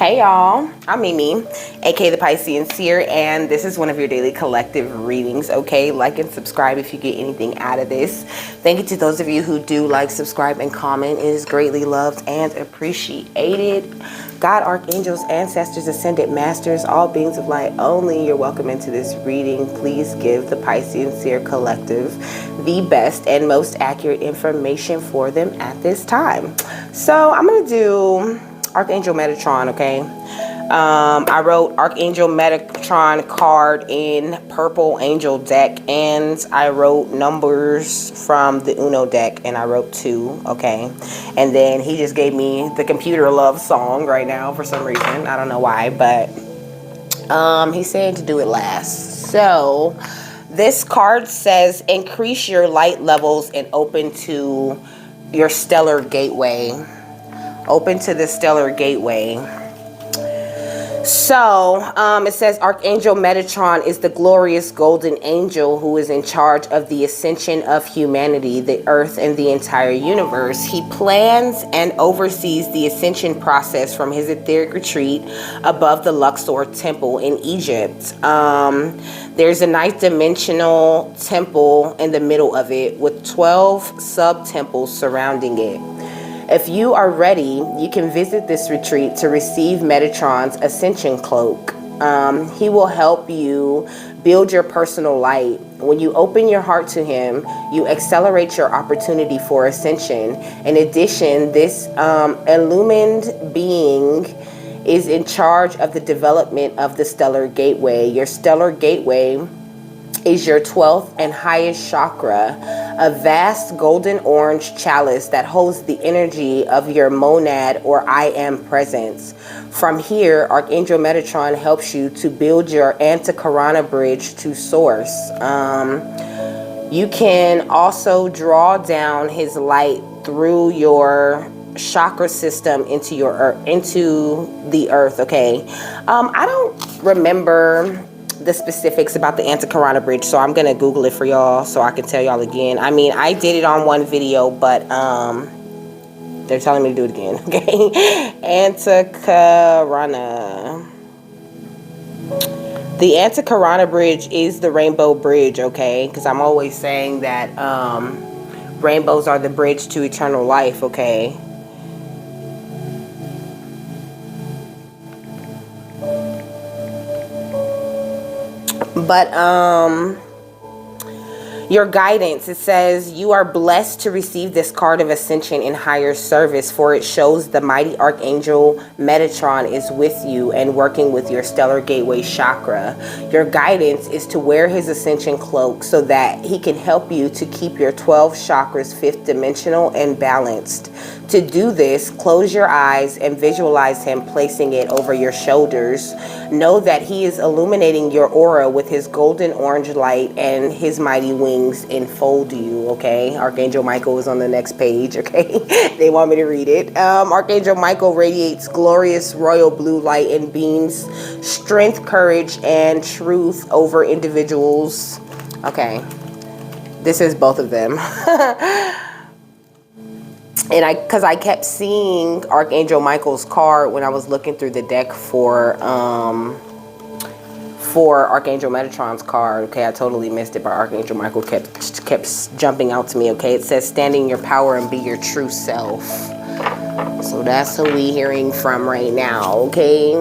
Hey y'all, I'm Mimi, aka the Piscean Seer, and this is one of your daily collective readings, okay? Like and subscribe if you get anything out of this. Thank you to those of you who do like, subscribe, and comment. It is greatly loved and appreciated. God, archangels, ancestors, ascended masters, all beings of light only, you're welcome into this reading. Please give the Piscean Seer collective the best and most accurate information for them at this time. So I'm going to do Archangel Metatron, okay? I wrote Archangel Metatron card in Purple Angel deck, and I wrote numbers from the Uno deck, and I wrote 2, okay? And then he just gave me the computer love song right now for some reason. I don't know why, but he's saying to do it last. So this card says, increase your light levels and open to your stellar gateway. Open to the stellar gateway. So it says Archangel Metatron is the glorious golden angel who is in charge of the ascension of humanity, the earth, and the entire universe. He plans and oversees the ascension process from his etheric retreat above the Luxor temple in Egypt. There's a ninth dimensional temple in the middle of it with 12 sub-temples surrounding it. If you are ready, you can visit this retreat to receive Metatron's ascension cloak. He will help you build your personal light. When you open your heart to him, you accelerate your opportunity for ascension. In addition, this illumined being is in charge of the development of the stellar gateway. Your stellar gateway is your 12th and highest chakra, a vast golden orange chalice that holds the energy of your monad or I am presence. From here, Archangel Metatron helps you to build your Antakarana bridge to source. You can also draw down his light through your chakra system into the earth, okay? I don't remember the specifics about the Antakarana bridge, so I'm gonna Google it for y'all so I can tell y'all again. I mean, I did it on one video, but they're telling me to do it again, okay? Antakarana. The Antakarana bridge is the rainbow bridge, okay? Because I'm always saying that rainbows are the bridge to eternal life, okay? But your guidance, it says, you are blessed to receive this card of ascension in higher service, for it shows the mighty Archangel Metatron is with you and working with your stellar gateway chakra. Your guidance is to wear his ascension cloak so that he can help you to keep your 12 chakras 5th dimensional and balanced. To do this, close your eyes and visualize him placing it over your shoulders. Know that he is illuminating your aura with his golden orange light, and his mighty wings enfold you, okay? Archangel Michael is on the next page, okay? They want me to read it. Archangel Michael radiates glorious royal blue light and beams strength, courage, and truth over individuals. Okay, this is both of them. And because I kept seeing Archangel Michael's card when I was looking through the deck for Archangel Metatron's card. Okay, I totally missed it, but Archangel Michael kept jumping out to me. Okay, it says, "Stand in your power and be your true self." So that's who we hearing from right now. Okay.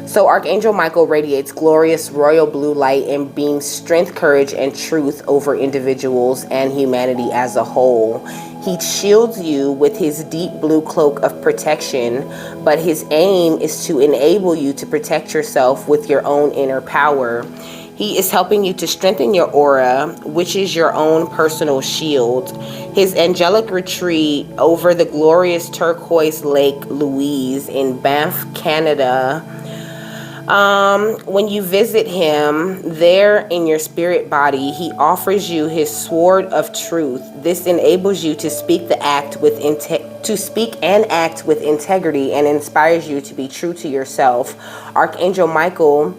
So Archangel Michael radiates glorious royal blue light and beams strength, courage, and truth over individuals and humanity as a whole. He shields you with his deep blue cloak of protection, but his aim is to enable you to protect yourself with your own inner power. He is helping you to strengthen your aura, which is your own personal shield. His angelic retreat over the glorious turquoise Lake Louise in Banff, Canada. When you visit him there in your spirit body, he offers you his sword of truth. This enables you to speak and act with integrity and inspires you to be true to yourself. Archangel Michael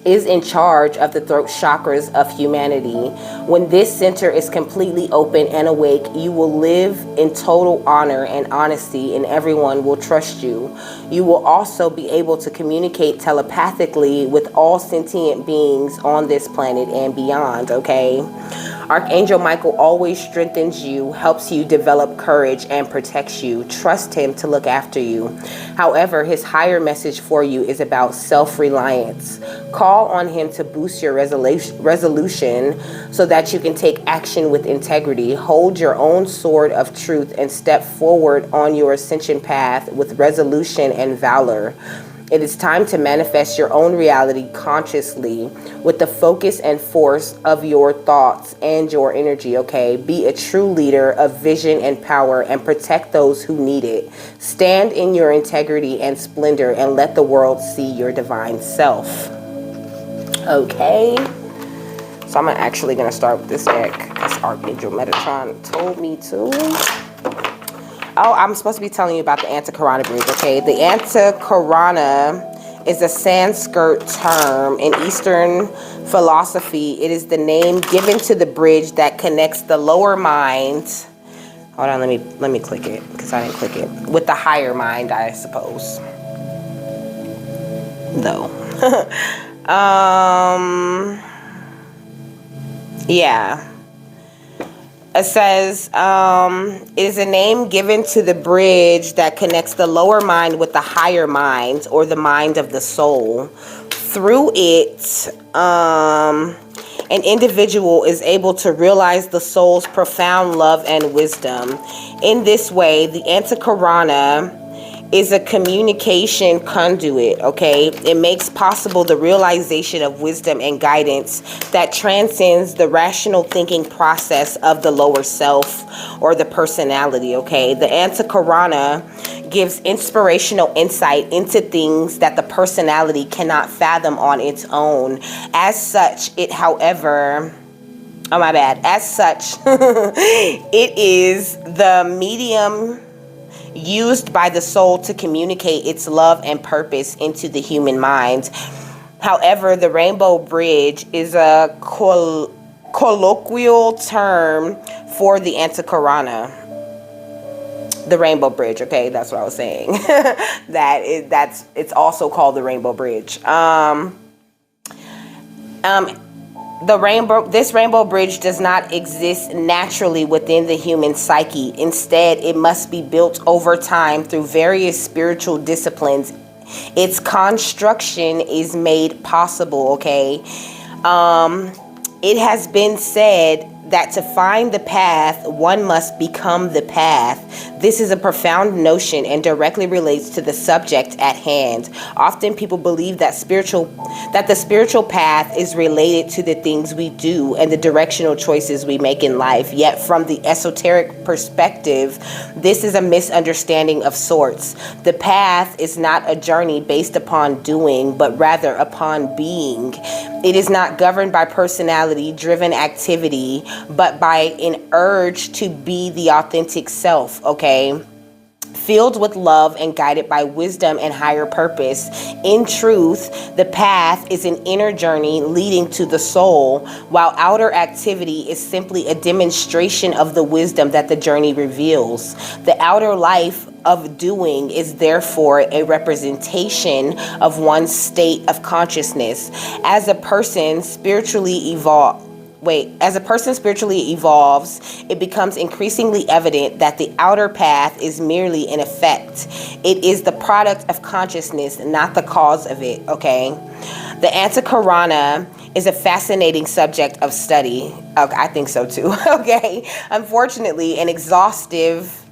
is in charge of the throat chakras of humanity. When this center is completely open and awake, you will live in total honor and honesty, and everyone will trust you. You will also be able to communicate telepathically with all sentient beings on this planet and beyond, okay? Archangel Michael always strengthens you, helps you develop courage, and protects you. Trust him to look after you. However, his higher message for you is about self-reliance. Call on him to boost your resolution so that you can take action with integrity. Hold your own sword of truth and step forward on your ascension path with resolution and valor. It is time to manifest your own reality consciously with the focus and force of your thoughts and your energy, okay? Be a true leader of vision and power and protect those who need it. Stand in your integrity and splendor and let the world see your divine self. Okay? So I'm actually going to start with this deck because Archangel Metatron told me to. Oh, I'm supposed to be telling you about the Antakarana bridge, okay? The Antakarana is a Sanskrit term in Eastern philosophy. It is the name given to the bridge that connects the lower mind. Hold on, let me click it because I didn't click it. With the higher mind, I suppose. Though. Yeah. It says, it is a name given to the bridge that connects the lower mind with the higher mind, or the mind of the soul. Through it, an individual is able to realize the soul's profound love and wisdom. In this way, the Antakarana is a communication conduit, okay? It makes possible the realization of wisdom and guidance that transcends the rational thinking process of the lower self or the personality, okay? The Antakarana gives inspirational insight into things that the personality cannot fathom on its own. As such, it, however... Oh, my bad. As such, it is the medium used by the soul to communicate its love and purpose into the human mind. However, the rainbow bridge is a colloquial term for the Antakarana. The rainbow bridge, okay, that's what I was saying. It's also called the rainbow bridge. This rainbow bridge does not exist naturally within the human psyche. Instead, it must be built over time through various spiritual disciplines. Its construction is made possible, okay? It has been said that to find the path, one must become the path. This is a profound notion and directly relates to the subject at hand. Often people believe that the spiritual path is related to the things we do and the directional choices we make in life. Yet from the esoteric perspective, this is a misunderstanding of sorts. The path is not a journey based upon doing, but rather upon being. It is not governed by personality-driven activity, but by an urge to be the authentic self, okay? Filled with love and guided by wisdom and higher purpose. In truth, the path is an inner journey leading to the soul, while outer activity is simply a demonstration of the wisdom that the journey reveals. The outer life of doing is therefore a representation of one's state of consciousness. As a person spiritually evolves, it becomes increasingly evident that the outer path is merely an effect. It is the product of consciousness, not the cause of it, okay? The Antakarana is a fascinating subject of study. Okay, I think so too, okay? Unfortunately, an exhaustive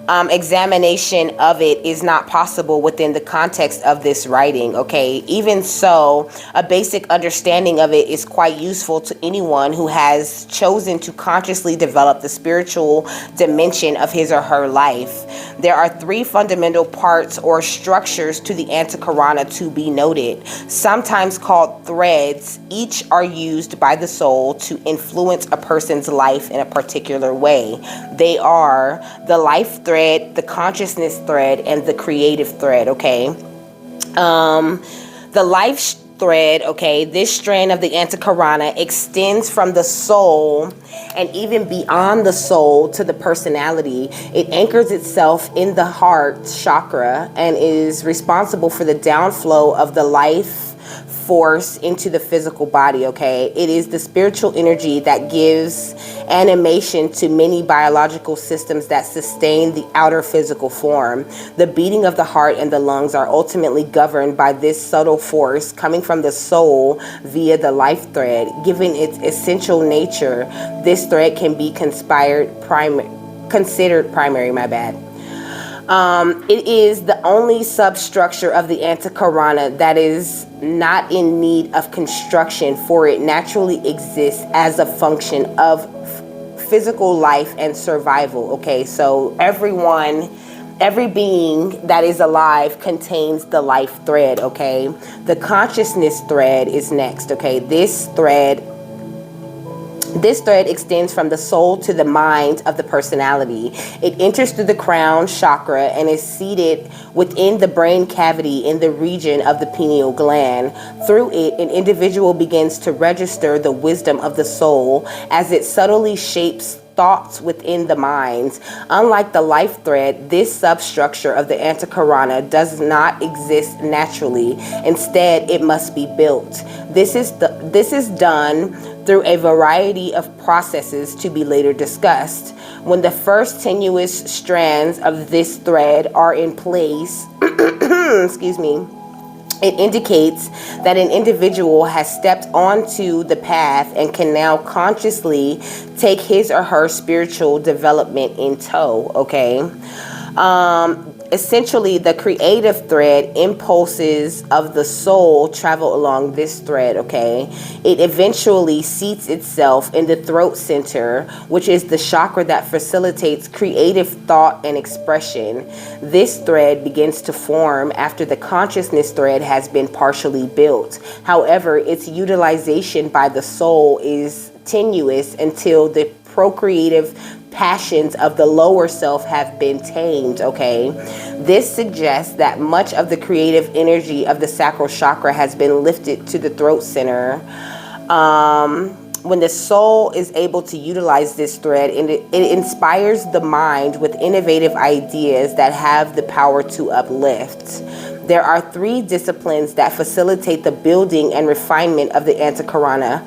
examination of it is not possible within the context of this writing, okay? Even so, a basic understanding of it is quite useful to anyone who has chosen to consciously develop the spiritual dimension of his or her life. There are three fundamental parts or structures to the Antakarana to be noted. Sometimes called threads, each are used by the soul to influence a person's life in a particular way. They are the life thread, the consciousness thread, and the creative thread, okay? The life thread, okay, this strand of the Antakarana extends from the soul and even beyond the soul to the personality. It anchors itself in the heart chakra and is responsible for the downflow of the life force into the physical body, okay? It is the spiritual energy that gives animation to many biological systems that sustain the outer physical form. The beating of the heart and the lungs are ultimately governed by this subtle force coming from the soul via the life thread. Given its essential nature, this thread can be considered primary, my bad. It is the only substructure of the Antakarana that is not in need of construction, for it naturally exists as a function of physical life and survival. Okay, so every being that is alive contains the life thread. Okay, the consciousness thread is next. Okay, this thread extends from the soul to the mind of the personality. It enters through the crown chakra and is seated within the brain cavity in the region of the pineal gland. Through it, an individual begins to register the wisdom of the soul as it subtly shapes thoughts within the mind. Unlike the life thread, this substructure of the Antakarana does not exist naturally. Instead, it must be built. This is done through a variety of processes to be later discussed. When the first tenuous strands of this thread are in place, excuse me, it indicates that an individual has stepped onto the path and can now consciously take his or her spiritual development in tow, okay? Essentially, the creative thread, impulses of the soul travel along this thread, okay? It eventually seats itself in the throat center, which is the chakra that facilitates creative thought and expression. This thread begins to form after the consciousness thread has been partially built. However, its utilization by the soul is tenuous until the procreative passions of the lower self have been tamed, okay? This suggests that much of the creative energy of the sacral chakra has been lifted to the throat center. When the soul is able to utilize this thread, it inspires the mind with innovative ideas that have the power to uplift. There are 3 disciplines that facilitate the building and refinement of the Antakarana,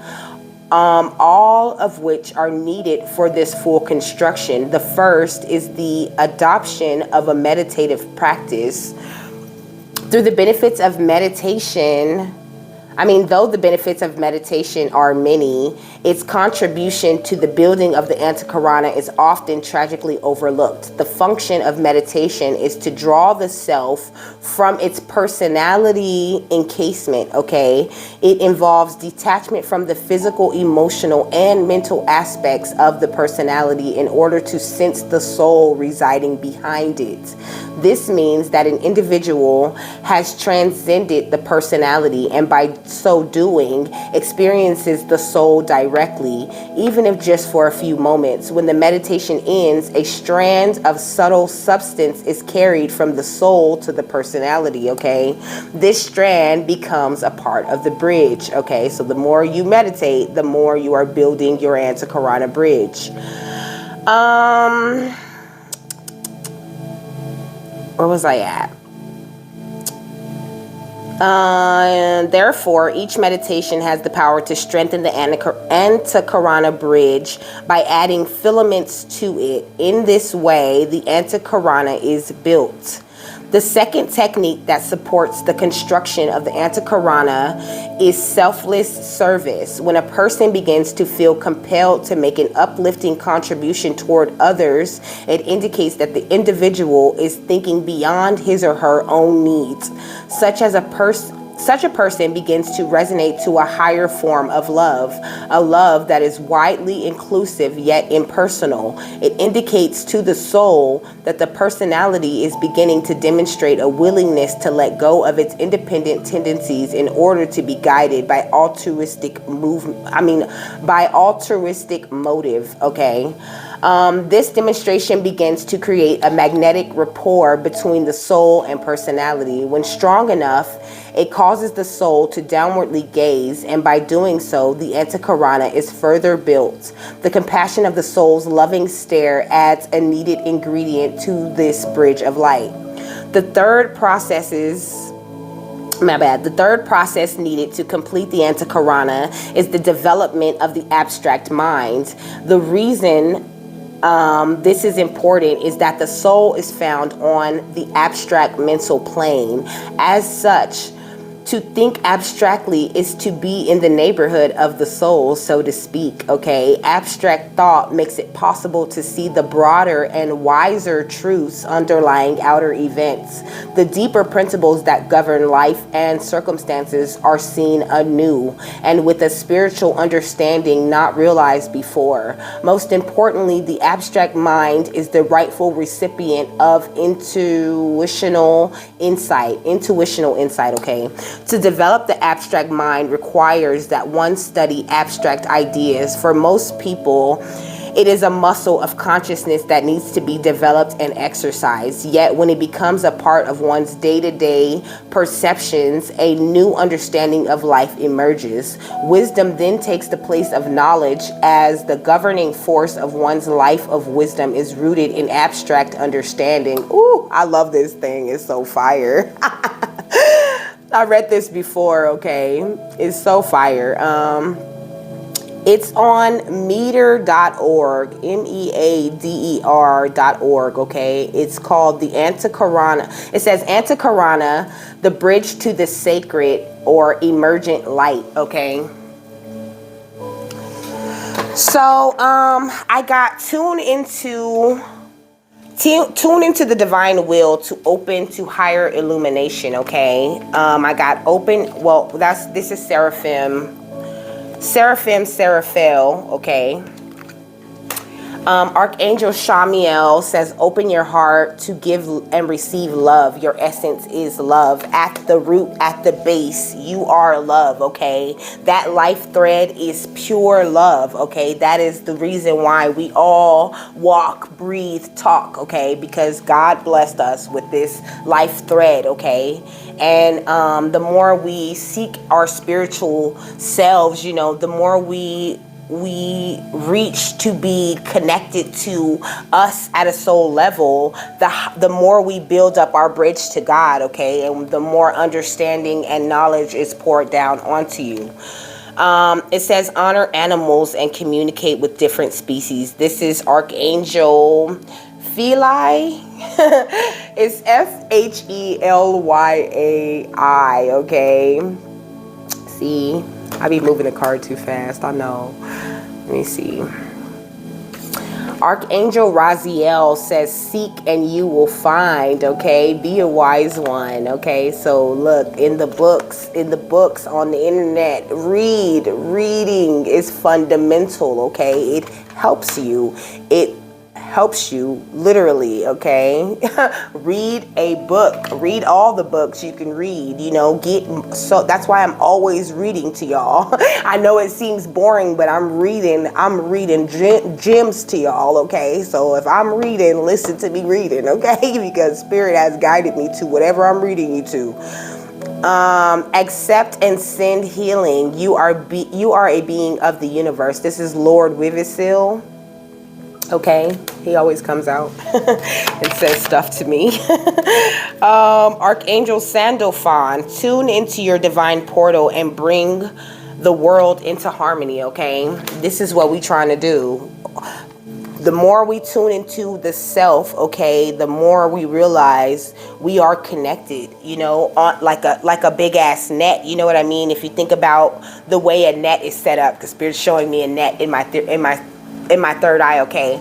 all of which are needed for this full construction. The first is the adoption of a meditative practice. Through the benefits of meditation, though the benefits of meditation are many, its contribution to the building of the Antakarana is often tragically overlooked. The function of meditation is to draw the self from its personality encasement, okay? It involves detachment from the physical, emotional, and mental aspects of the personality in order to sense the soul residing behind it. This means that an individual has transcended the personality and by so doing experiences the soul directly, even if just for a few moments. When the meditation ends, a strand of subtle substance is carried from the soul to the personality, okay? This strand becomes a part of the bridge, okay? So the more you meditate, the more you are building your Antakarana bridge. Where was I at? Therefore, each meditation has the power to strengthen the Antakarana bridge by adding filaments to it. In this way, the Antakarana is built. The second technique that supports the construction of the Antakarana is selfless service. When a person begins to feel compelled to make an uplifting contribution toward others, it indicates that the individual is thinking beyond his or her own needs. Such a person begins to resonate to a higher form of love, a love that is widely inclusive yet impersonal. It indicates to the soul that the personality is beginning to demonstrate a willingness to let go of its independent tendencies in order to be guided by altruistic motive, okay? This demonstration begins to create a magnetic rapport between the soul and personality. When strong enough, it causes the soul to downwardly gaze, and by doing so, the antakarana is further built. The compassion of the soul's loving stare adds a needed ingredient to this bridge of light. The third process needed to complete the antakarana is the development of the abstract mind. The reason this is important is that the soul is found on the abstract mental plane. As such, to think abstractly is to be in the neighborhood of the soul, so to speak, okay? Abstract thought makes it possible to see the broader and wiser truths underlying outer events. The deeper principles that govern life and circumstances are seen anew and with a spiritual understanding not realized before. Most importantly, the abstract mind is the rightful recipient of intuitional insight, okay? To develop the abstract mind requires that one study abstract ideas. For most people, it is a muscle of consciousness that needs to be developed and exercised. Yet when it becomes a part of one's day-to-day perceptions, a new understanding of life emerges. Wisdom then takes the place of knowledge, as the governing force of one's life of wisdom is rooted in abstract understanding. Ooh, I love this thing. It's so fire. I read this before, okay? It's so fire. It's on meter.org, meader.org, okay? It's called the Antakarana. It says Antakarana, the bridge to the sacred or emergent light, okay? So, I got tuned into the divine will to open to higher illumination, okay? I got open, well, this is Seraphel, okay? Archangel Shamiel says, open your heart to give and receive love. Your essence is love. At the root, at the base, you are love, okay? That life thread is pure love, okay? That is the reason why we all walk, breathe, talk, okay? Because God blessed us with this life thread, okay? And the more we seek our spiritual selves, you know, the more we reach to be connected to us at a soul level, the more we build up our bridge to God, okay? And the more understanding and knowledge is poured down onto you. It says honor animals and communicate with different species. This is Archangel Pheli. It's F-H-E-L-Y-A-I, okay? See? I be moving the card too fast, I know. Let me see. Archangel Raziel says, seek and you will find, okay? Be a wise one, okay? So look, in the books on the internet, reading is fundamental, okay? It helps you. It helps you literally, okay? Read a book. Read all the books you can read, you know. So that's why I'm always reading to y'all. I know it seems boring, but I'm reading gems to y'all, okay? So if I'm reading, listen to me reading, okay? Because Spirit has guided me to whatever I'm reading you to. Accept and send healing. You are a being of the universe. This is Lord Wivisil. Okay, he always comes out and says stuff to me. Archangel Sandalphon, tune into your divine portal and bring the world into harmony, okay? This is what we're trying to do. The more we tune into the self, okay, the more we realize we are connected, you know, like a big ass net, you know what I mean? If you think about the way a net is set up, because Spirit's showing me a net in my third eye, okay?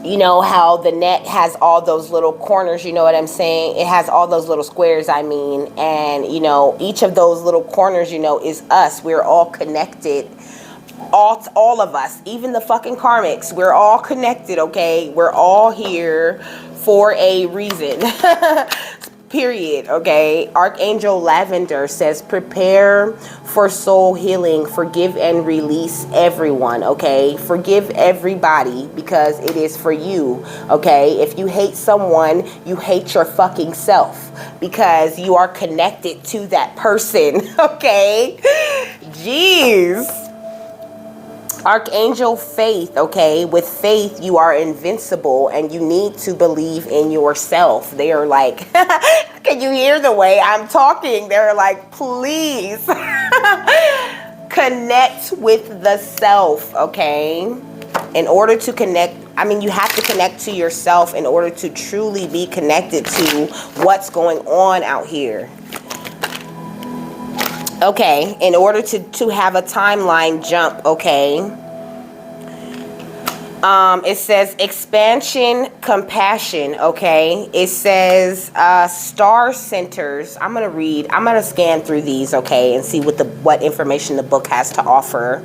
You know how the net has all those little corners, you know what I'm saying? It has all those little squares, I mean, and, you know, each of those little corners, you know, is us. We're all connected. All of us, even the fucking karmics, we're all connected, okay? We're all here for a reason. period, okay? Archangel Lavender says, prepare for soul healing, forgive and release everyone, okay? Forgive everybody because it is for you, okay? If you hate someone, you hate your fucking self because you are connected to that person, okay? Jeez. Archangel Faith, okay? With faith, you are invincible and you need to believe in yourself. They are like, can you hear the way I'm talking? They're like, please connect with the self, okay? In order to connect, I mean, you have to connect to yourself in order to truly be connected to what's going on out here. Okay, in order to have a timeline jump, okay, it says expansion, compassion, okay, it says star centers. I'm gonna scan through these, okay, and see what information the book has to offer.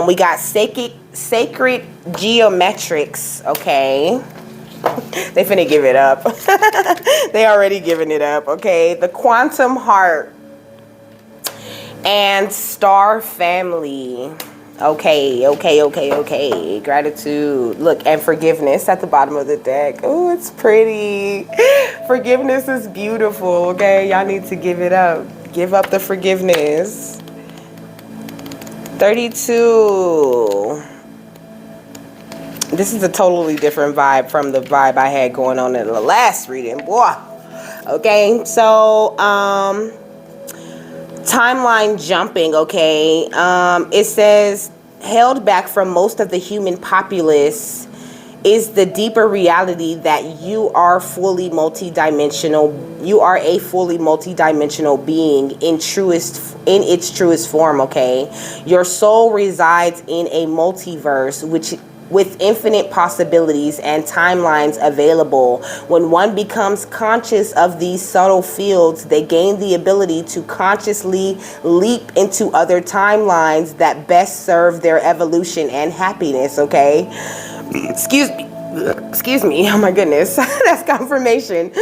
We got sacred geometrics, okay. They finna give it up. They already giving it up, okay. The quantum heart and star family. Okay. Gratitude. Look, and forgiveness at the bottom of the deck. Oh, it's pretty. Forgiveness is beautiful, okay? Y'all need to give it up. Give up the forgiveness. 32. This is a totally different vibe from the vibe I had going on in the last reading. Boy. Okay, so, timeline jumping, okay? It says, held back from most of the human populace is the deeper reality that you are fully multidimensional. You are a fully multidimensional being in its truest form, okay? Your soul resides in a multiverse, with infinite possibilities and timelines available. When one becomes conscious of these subtle fields, they gain the ability to consciously leap into other timelines that best serve their evolution and happiness, okay? Excuse me, oh my goodness, that's confirmation.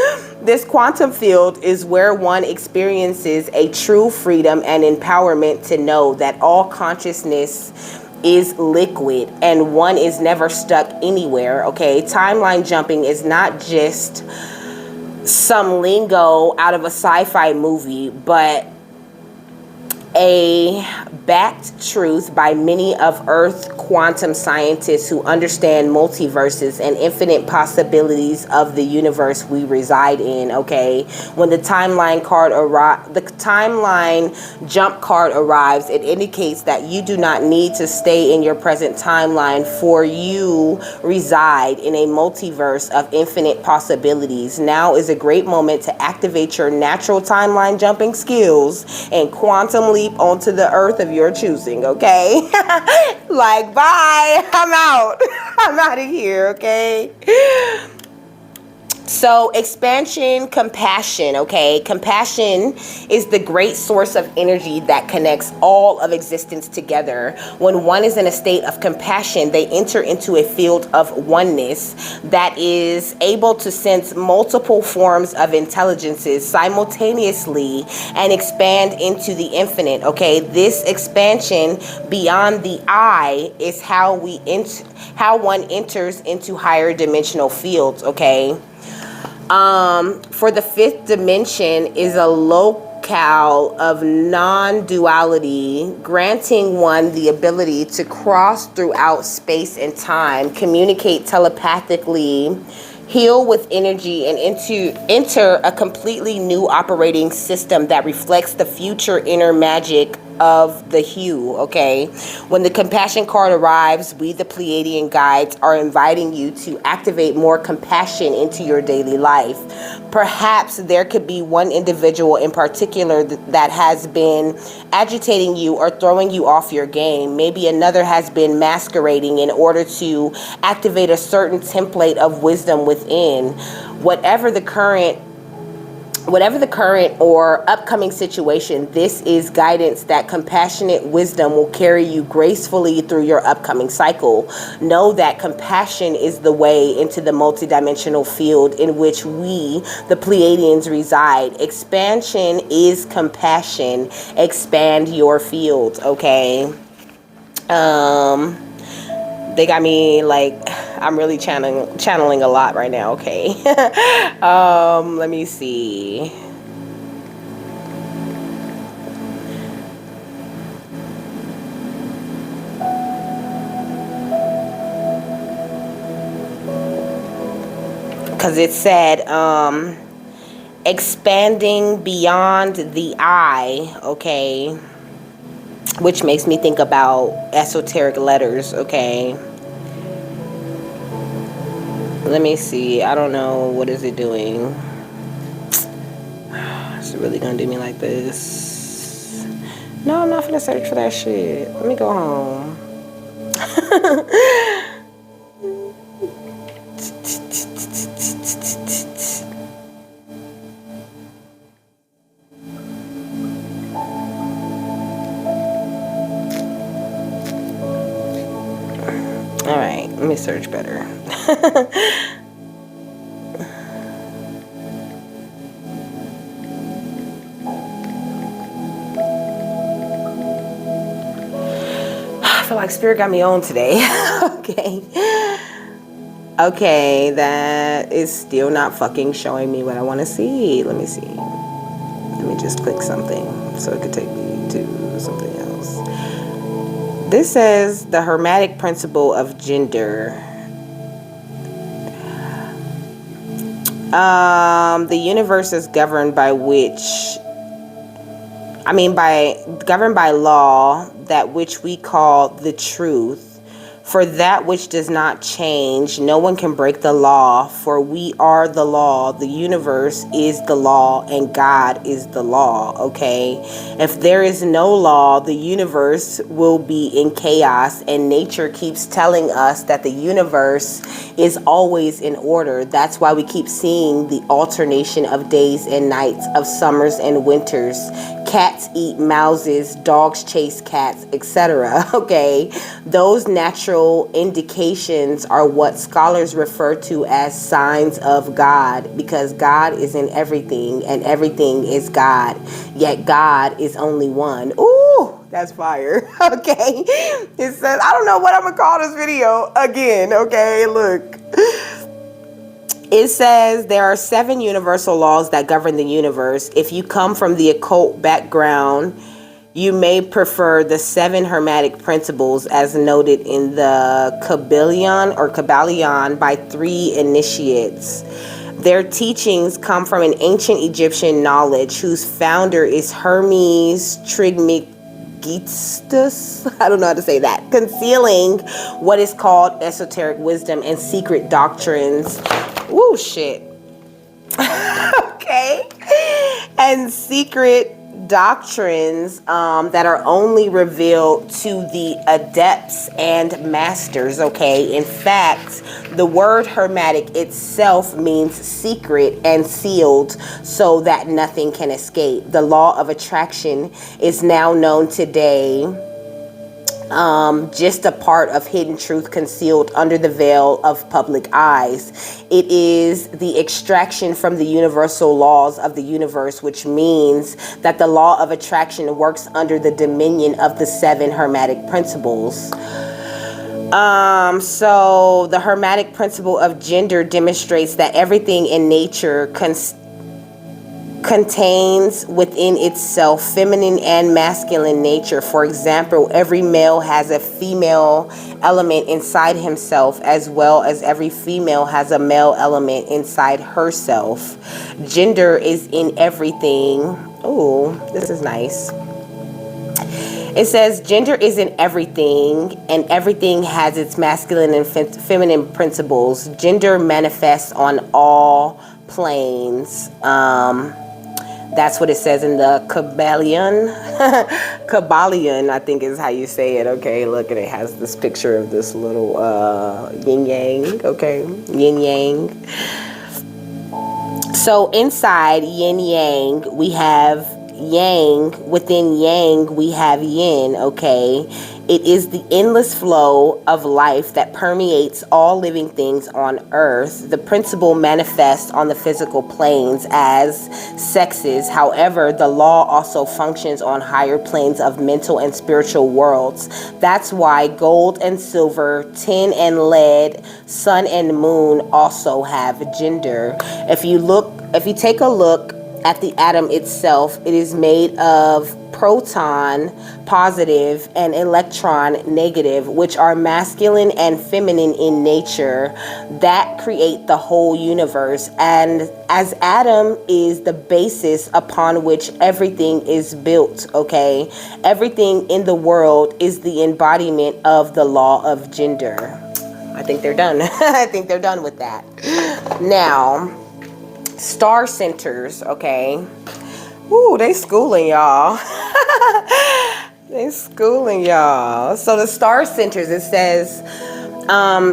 This quantum field is where one experiences a true freedom and empowerment to know that all consciousness is liquid and one is never stuck anywhere, okay? Timeline jumping is not just some lingo out of a sci-fi movie, but a backed truth by many of Earth quantum scientists who understand multiverses and infinite possibilities of the universe we reside in, okay? When the timeline jump card arrives, it indicates that you do not need to stay in your present timeline, for you reside in a multiverse of infinite possibilities. Now is a great moment to activate your natural timeline jumping skills and quantum leap onto the Earth of your choosing, okay? Like, bye, I'm out. I'm out of here, okay? So expansion, compassion, okay? Compassion is the great source of energy that connects all of existence together. When one is in a state of compassion, they enter into a field of oneness that is able to sense multiple forms of intelligences simultaneously and expand into the infinite, okay? This expansion beyond the I is how one enters into higher dimensional fields, okay? For the fifth dimension is a locale of non-duality, granting one the ability to cross throughout space and time, communicate telepathically, heal with energy, and enter a completely new operating system that reflects the future inner magic of the hue, okay? When the compassion card arrives, we, the Pleiadian guides, are inviting you to activate more compassion into your daily life. Perhaps there could be one individual in particular that has been agitating you or throwing you off your game. Maybe another has been masquerading in order to activate a certain template of wisdom within. Whatever the current Whatever the current or upcoming situation, this is guidance that compassionate wisdom will carry you gracefully through your upcoming cycle. Know that compassion is the way into the multidimensional field in which we, the Pleiadians, reside. Expansion is compassion. Expand your field, okay? They got me like, I'm really channeling a lot right now, okay? Let me see. Because it said, expanding beyond the eye, okay? Which makes me think about esoteric letters, okay? Let me see. I don't know. What is it doing? Is it really gonna do me like this? No, I'm not gonna search for that shit. Let me go home. All right, let me search better. I feel like Spirit got me on today. Okay. Okay, that is still not fucking showing me what I want to see. Let me see. Let me just click something so it could take me to something else. This says the hermetic principle of gender. The universe is governed by governed by law, that which we call the truth. For that which does not change, no one can break the law, for we are the law, the universe is the law, and God is the law, okay? If there is no law, the universe will be in chaos, and nature keeps telling us that the universe is always in order. That's why we keep seeing the alternation of days and nights, of summers and winters. Cats eat mouses, dogs chase cats, etc. Okay? Those natural indications are what scholars refer to as signs of God, because God is in everything and everything is God. Yet God is only one. Ooh, that's fire. Okay? It says, I don't know what I'm going to call this video again. Okay? Look. It says there are 7 universal laws that govern the universe. If you come from the occult background, you may prefer the 7 hermetic principles as noted in the Kabbalion by 3 initiates. Their teachings come from an ancient Egyptian knowledge whose founder is Hermes Trismegistus. I don't know how to say that. Concealing what is called esoteric wisdom and secret doctrines. Woo, shit. Okay. And secret doctrines that are only revealed to the adepts and masters, okay? In fact, the word hermetic itself means secret and sealed so that nothing can escape. The law of attraction is now known today just a part of hidden truth concealed under the veil of public eyes. It is the extraction from the universal laws of the universe, which means that the law of attraction works under the dominion of the 7 hermetic principles. So the hermetic principle of gender demonstrates that everything in nature contains within itself feminine and masculine nature. For example, every male has a female element inside himself, as well as every female has a male element inside herself. Gender is in everything. Oh, this is nice. It says gender is in everything, and everything has its masculine and feminine principles. Gender manifests on all planes. That's what it says in the Kabbalion. Kabbalion, I think is how you say it. Okay, look, and it has this picture of this little yin yang. Okay, yin yang. So inside yin yang, we have yang. Within yang, we have yin, okay? It is the endless flow of life that permeates all living things on earth. The principle manifests on the physical planes as sexes. However, the law also functions on higher planes of mental and spiritual worlds. That's why gold and silver, tin and lead, sun and moon also have gender. If you take a look at the atom itself, it is made of proton, positive, and electron, negative, which are masculine and feminine in nature, that create the whole universe. And as atom is the basis upon which everything is built, okay? Everything in the world is the embodiment of the law of gender. I think they're done. I think they're done with that. Now, star centers, okay? Ooh, they schooling y'all. They schooling y'all. So the star centers, it says,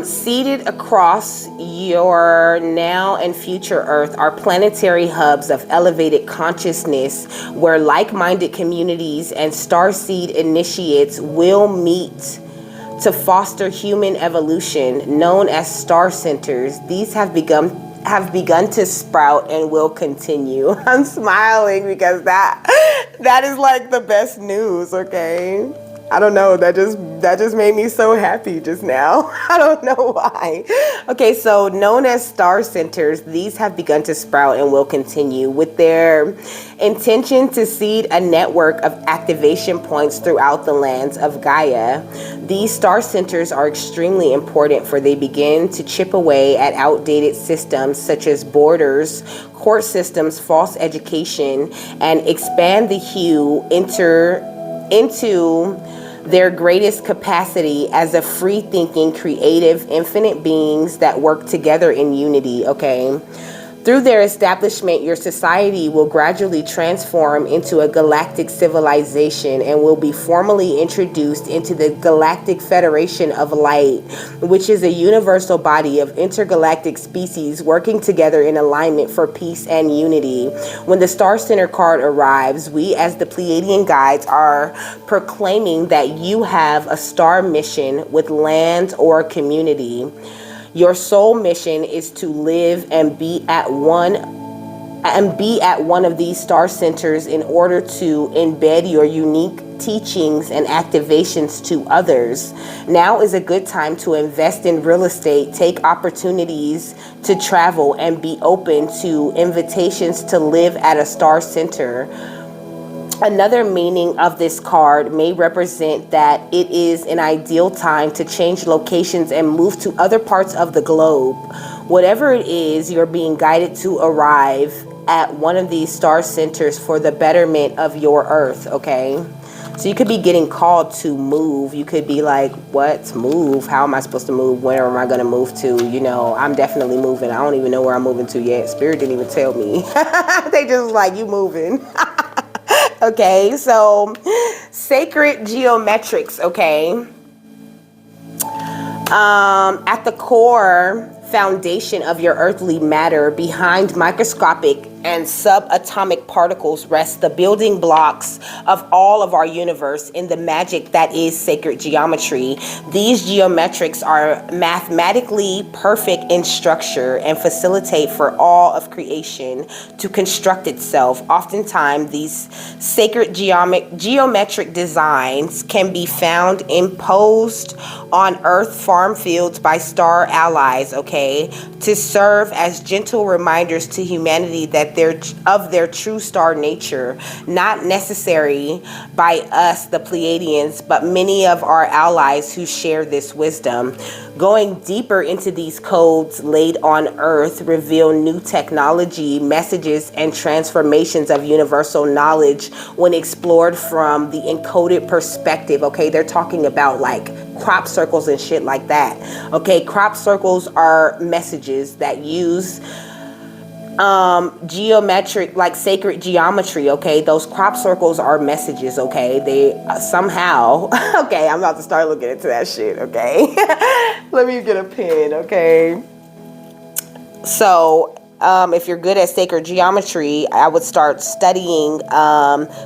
seated across your now and future Earth are planetary hubs of elevated consciousness where like-minded communities and starseed initiates will meet to foster human evolution, known as star centers. These have begun to sprout and will continue. I'm smiling because that is like the best news, okay? I don't know, that just made me so happy just now. I don't know why. Okay, so known as star centers, these have begun to sprout and will continue with their intention to seed a network of activation points throughout the lands of Gaia. These star centers are extremely important, for they begin to chip away at outdated systems such as borders, court systems, false education, and expand the hue into their greatest capacity as a free-thinking, creative, infinite beings that work together in unity, okay? Through their establishment, your society will gradually transform into a galactic civilization and will be formally introduced into the Galactic Federation of Light, which is a universal body of intergalactic species working together in alignment for peace and unity. When the Star Center card arrives, we as the Pleiadian guides are proclaiming that you have a star mission with land or community. Your soul mission is to live and be at one of these star centers in order to embed your unique teachings and activations to others. Now is a good time to invest in real estate, take opportunities to travel, and be open to invitations to live at a star center. Another meaning of this card may represent that it is an ideal time to change locations and move to other parts of the globe. Whatever it is, you're being guided to arrive at one of these star centers for the betterment of your Earth, okay? So you could be getting called to move. You could be like, what? Move? How am I supposed to move? Where am I going to move to? You know, I'm definitely moving. I don't even know where I'm moving to yet. Spirit didn't even tell me. They just like, you moving. Okay, so sacred geometrics, okay? At the core foundation of your earthly matter, behind microscopic and subatomic particles, rest the building blocks of all of our universe in the magic that is sacred geometry. These geometrics are mathematically perfect in structure and facilitate for all of creation to construct itself. Oftentimes, these sacred geometric designs can be found imposed on earth farm fields by star allies, okay, to serve as gentle reminders to humanity that of their true star nature, not necessary by us, the Pleiadians, but many of our allies who share this wisdom. Going deeper into these codes laid on Earth reveal new technology, messages, and transformations of universal knowledge when explored from the encoded perspective. Okay, they're talking about like crop circles and shit like that. Okay, crop circles are messages that use geometric, like sacred geometry. Okay, those crop circles are messages. Okay, they somehow okay, I'm about to start looking into that shit. Okay. Let me get a pen. Okay, so if you're good at sacred geometry, I would start studying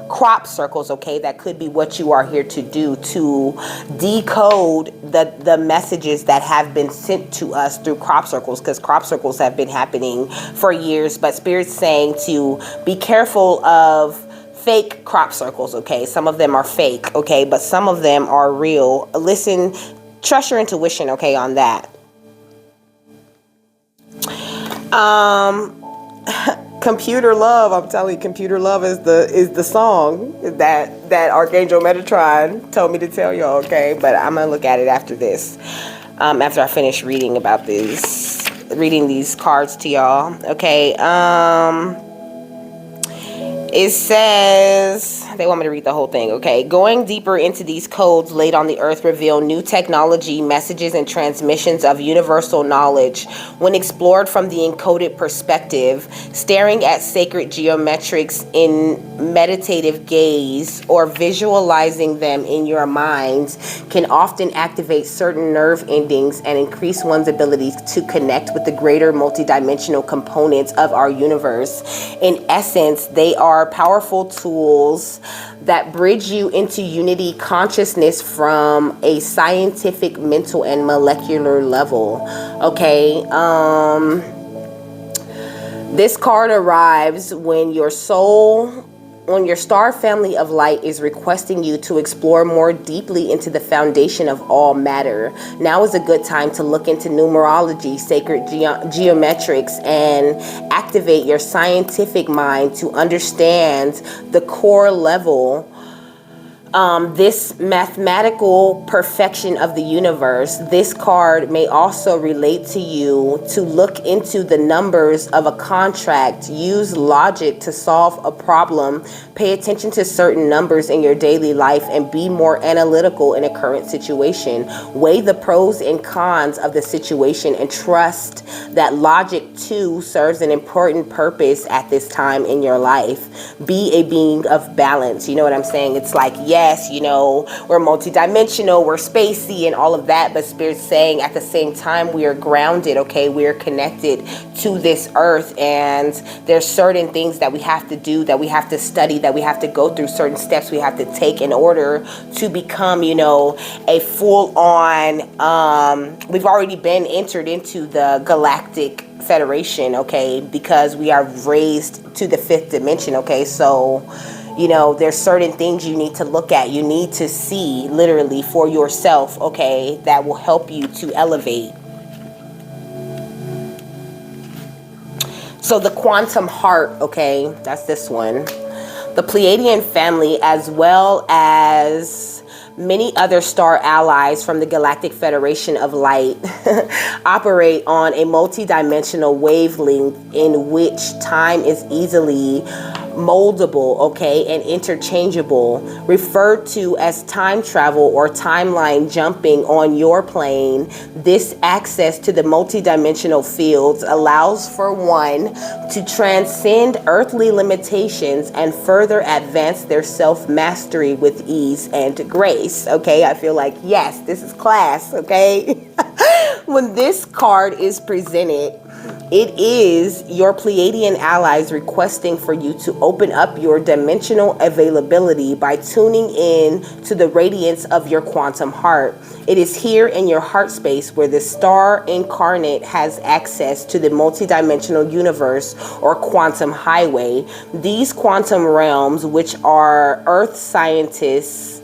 crop circles, okay? That could be what you are here to do, to decode the messages that have been sent to us through crop circles, because crop circles have been happening for years. But Spirit's saying to be careful of fake crop circles, okay? Some of them are fake, okay? But some of them are real. Listen, trust your intuition, okay, on that. Computer Love, I'm telling you, Computer Love is the song that Archangel Metatron told me to tell y'all, okay? But I'm gonna look at it after this, after I finish reading these cards to y'all, okay? It says, they want me to read the whole thing, okay? Going deeper into these codes laid on the earth reveal new technology, messages, and transmissions of universal knowledge. When explored from the encoded perspective, staring at sacred geometrics in meditative gaze or visualizing them in your mind can often activate certain nerve endings and increase one's ability to connect with the greater multidimensional components of our universe. In essence, they are powerful tools that bridge you into unity consciousness from a scientific, mental, and molecular level. Okay, this card arrives when your star family of light is requesting you to explore more deeply into the foundation of all matter. Now is a good time to look into numerology, sacred geometrics, and activate your scientific mind to understand the core level, this mathematical perfection of the universe. This card may also relate to you to look into the numbers of a contract, use logic to solve a problem, pay attention to certain numbers in your daily life, and be more analytical in a current situation. Weigh the pros and cons of the situation and trust that logic too serves an important purpose at this time in your life. Be a being of balance. You know what I'm saying? It's like, yes, you know, we're multidimensional, we're spacey and all of that, but Spirit's saying at the same time we are grounded, okay? We are connected to this earth, and there's certain things that we have to do, that we have to study, that we have to go through, certain steps we have to take in order to become, you know, a full-on, we've already been entered into the Galactic Federation, okay, because we are raised to the 5th dimension, okay? So, you know, there's certain things you need to look at, you need to see literally for yourself, okay, that will help you to elevate. So the quantum heart, okay, that's this one. The Pleiadian family, as well as many other star allies from the Galactic Federation of Light, operate on a multi-dimensional wavelength in which time is easily moldable, okay, and interchangeable, referred to as time travel or timeline jumping on your plane. This access to the multidimensional fields allows for one to transcend earthly limitations and further advance their self-mastery with ease and grace, okay? I feel like, yes, this is class, okay? When this card is presented, it is your Pleiadian allies requesting for you to open up your dimensional availability by tuning in to the radiance of your quantum heart. It is here in your heart space where the star incarnate has access to the multidimensional universe or quantum highway. These quantum realms, which your earth scientists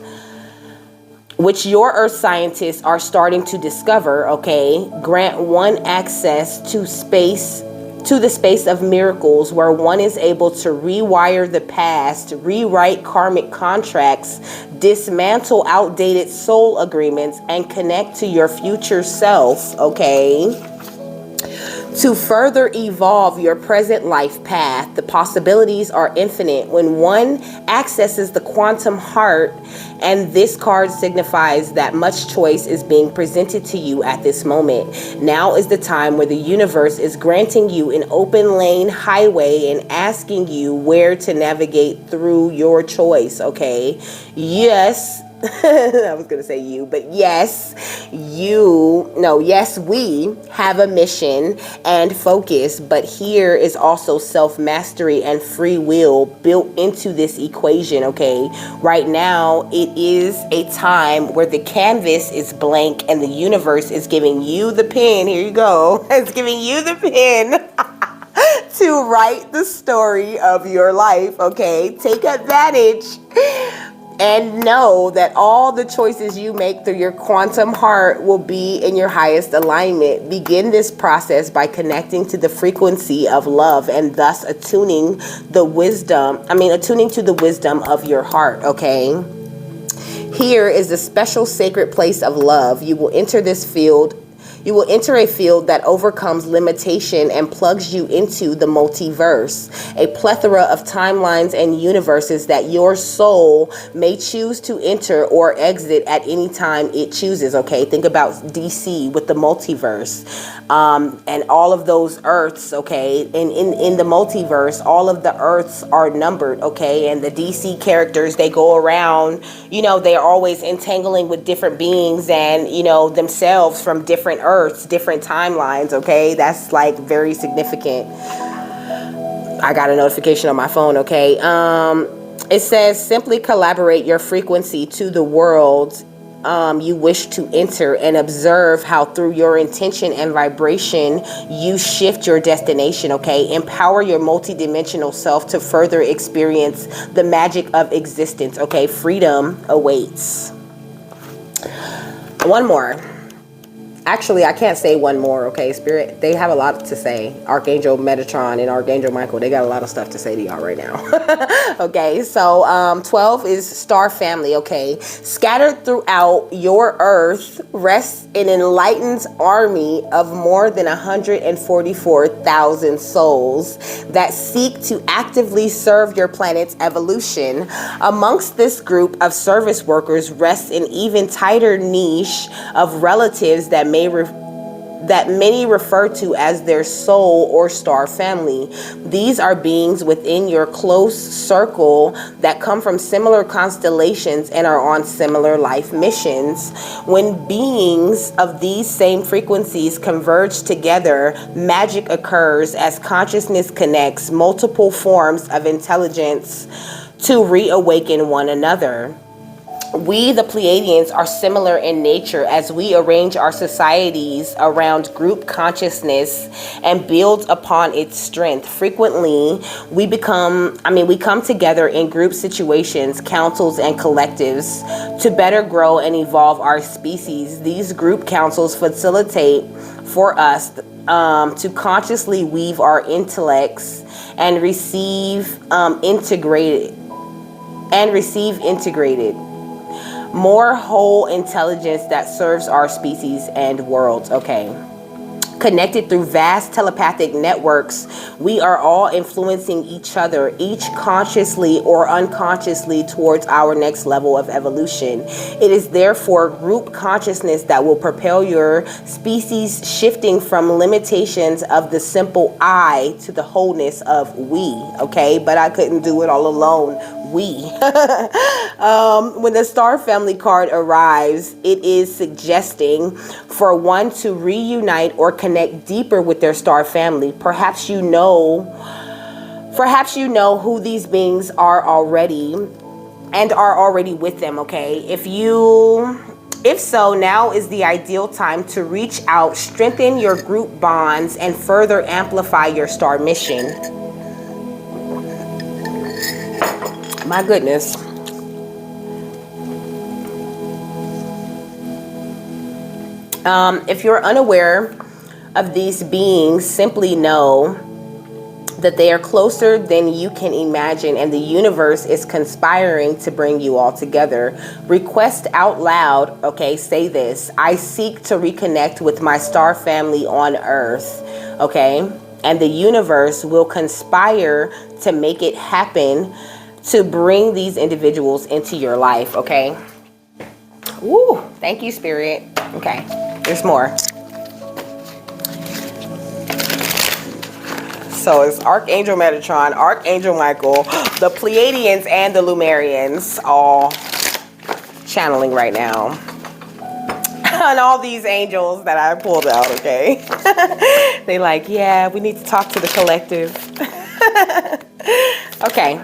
are starting to discover, okay, grant one access to the space of miracles, where one is able to rewire the past, rewrite karmic contracts, dismantle outdated soul agreements, and connect to your future self, okay? To further evolve your present life path, the possibilities are infinite when one accesses the quantum heart, and this card signifies that much choice is being presented to you at this moment. Now is the time where the universe is granting you an open lane highway and asking you where to navigate through your choice, okay? Yes, I was gonna say you, but yes, we have a mission and focus, but here is also self-mastery and free will built into this equation, okay? Right now, it is a time where the canvas is blank and the universe is giving you the pen. Here you go. It's giving you the pen to write the story of your life, okay? Take advantage and know that all the choices you make through your quantum heart will be in your highest alignment. Begin this process by connecting to the frequency of love and thus attuning to the wisdom of your heart, okay? Here is the special sacred place of love. You will enter a field that overcomes limitation and plugs you into the multiverse, a plethora of timelines and universes that your soul may choose to enter or exit at any time it chooses, okay? Think about DC with the multiverse, and all of those Earths, okay? In the multiverse, all of the Earths are numbered, okay? And the DC characters, they go around, they are always entangling with different beings and, themselves from different Earths, different timelines, okay? That's like very significant. I got a notification on my phone, okay? It says simply collaborate your frequency to the world you wish to enter and observe how through your intention and vibration you shift your destination, okay? Empower your multidimensional self to further experience the magic of existence, okay? Freedom awaits. One more. Actually, I can't say one more, okay? Spirit, they have a lot to say. Archangel Metatron and Archangel Michael, they got a lot of stuff to say to y'all right now. Okay, so 12 is star family, okay? Scattered throughout your earth rests an enlightened army of more than 144,000 souls that seek to actively serve your planet's evolution. Amongst this group of service workers rests an even tighter niche of relatives that many refer to as their soul or star family. These are beings within your close circle that come from similar constellations and are on similar life missions. When beings of these same frequencies converge together, magic occurs as consciousness connects multiple forms of intelligence to reawaken one another. We, the Pleiadians, are similar in nature as we arrange our societies around group consciousness and build upon its strength. Frequently, we come together in group situations, councils, and collectives to better grow and evolve our species. These group councils facilitate for us to consciously weave our intellects and receive integrated more whole intelligence that serves our species and worlds, okay? Connected through vast telepathic networks, we are all influencing each other, each consciously or unconsciously, towards our next level of evolution. It is therefore group consciousness that will propel your species shifting from limitations of the simple I to the wholeness of we, okay? But I couldn't do it all alone. We. When the star family card arrives, it is suggesting for one to reunite or connect deeper with their star family. Perhaps you know who these beings are already and are already with them, okay? If so, now is the ideal time to reach out, strengthen your group bonds, and further amplify your star mission. My goodness. If you're unaware of these beings, simply know that they are closer than you can imagine, and the universe is conspiring to bring you all together. Request out loud, okay, say this: I seek to reconnect with my star family on Earth, okay? And the universe will conspire to make it happen to bring these individuals into your life, okay? Woo, thank you, Spirit. Okay, there's more. So it's Archangel Metatron, Archangel Michael, the Pleiadians and the Lumerians all channeling right now on all these angels that I pulled out, okay? They like, yeah, we need to talk to the collective. Okay.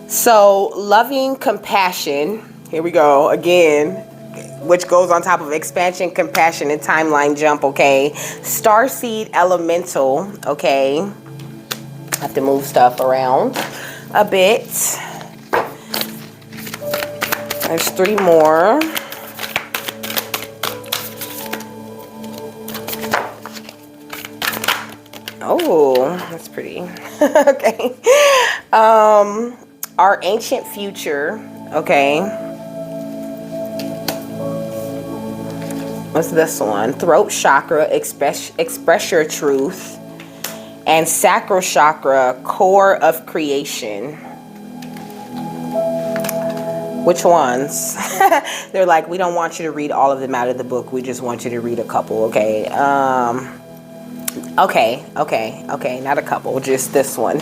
So, loving compassion. Here we go again, which goes on top of expansion, compassion, and timeline jump, okay? Starseed elemental, okay? I have to move stuff around a bit. There's 3 more. Oh, that's pretty. Okay. Our ancient future, okay. What's this one? Throat chakra, express your truth. And sacral chakra, core of creation. Which ones? They're like, we don't want you to read all of them out of the book. We just want you to read a couple, okay? Okay, not a couple, just this one.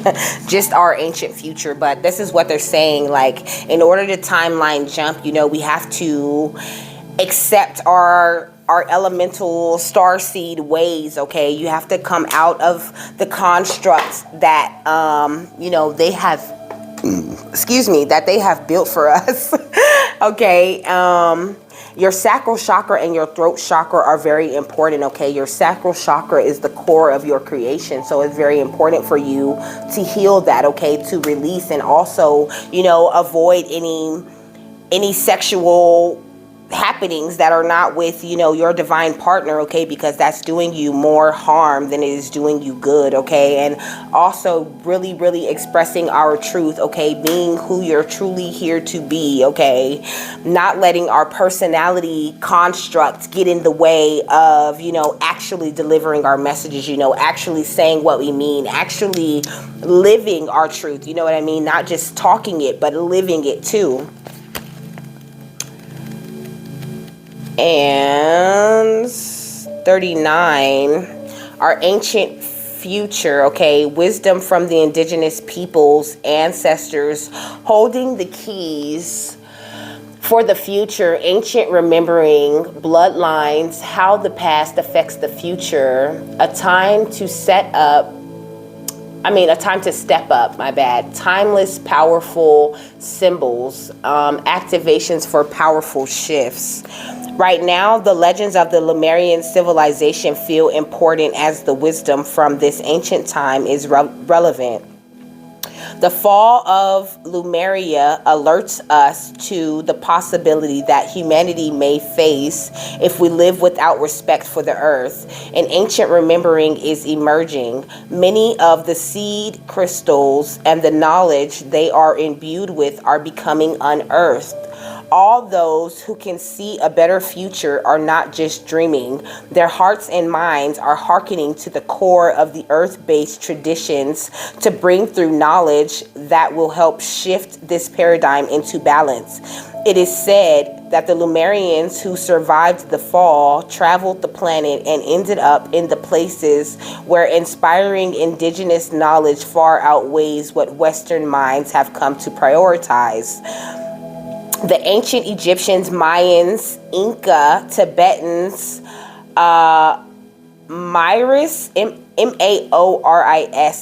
Just our ancient future. But this is what they're saying, like, in order to timeline jump, you know, we have to accept our elemental starseed ways, okay? You have to come out of the constructs that, you know, they have, that they have built for us, okay? Your sacral chakra and your throat chakra are very important, okay? Your sacral chakra is the core of your creation, so it's very important for you to heal that, okay? To release and also, you know, avoid any sexual happenings that are not with, you know, your divine partner, okay? Because that's doing you more harm than it is doing you good, okay? And also really, really expressing our truth, okay? Being who you're truly here to be, okay? Not letting our personality constructs get in the way of, you know, actually delivering our messages, you know, actually saying what we mean, actually living our truth, you know what I mean? Not just talking it, but living it too. And 39, our ancient future, okay? Wisdom from the indigenous peoples, ancestors, holding the keys for the future, ancient remembering, bloodlines, how the past affects the future, a time to step up, my bad. Timeless, powerful symbols, activations for powerful shifts. Right now, the legends of the Lumerian civilization feel important as the wisdom from this ancient time is relevant. The fall of Lemuria alerts us to the possibility that humanity may face if we live without respect for the earth. An ancient remembering is emerging. Many of the seed crystals and the knowledge they are imbued with are becoming unearthed. All those who can see a better future are not just dreaming. Their hearts and minds are hearkening to the core of the earth-based traditions to bring through knowledge that will help shift this paradigm into balance. It is said that the Lumerians who survived the fall traveled the planet and ended up in the places where inspiring indigenous knowledge far outweighs what Western minds have come to prioritize. The ancient Egyptians, Mayans, Inca, Tibetans, Maoris, Maoris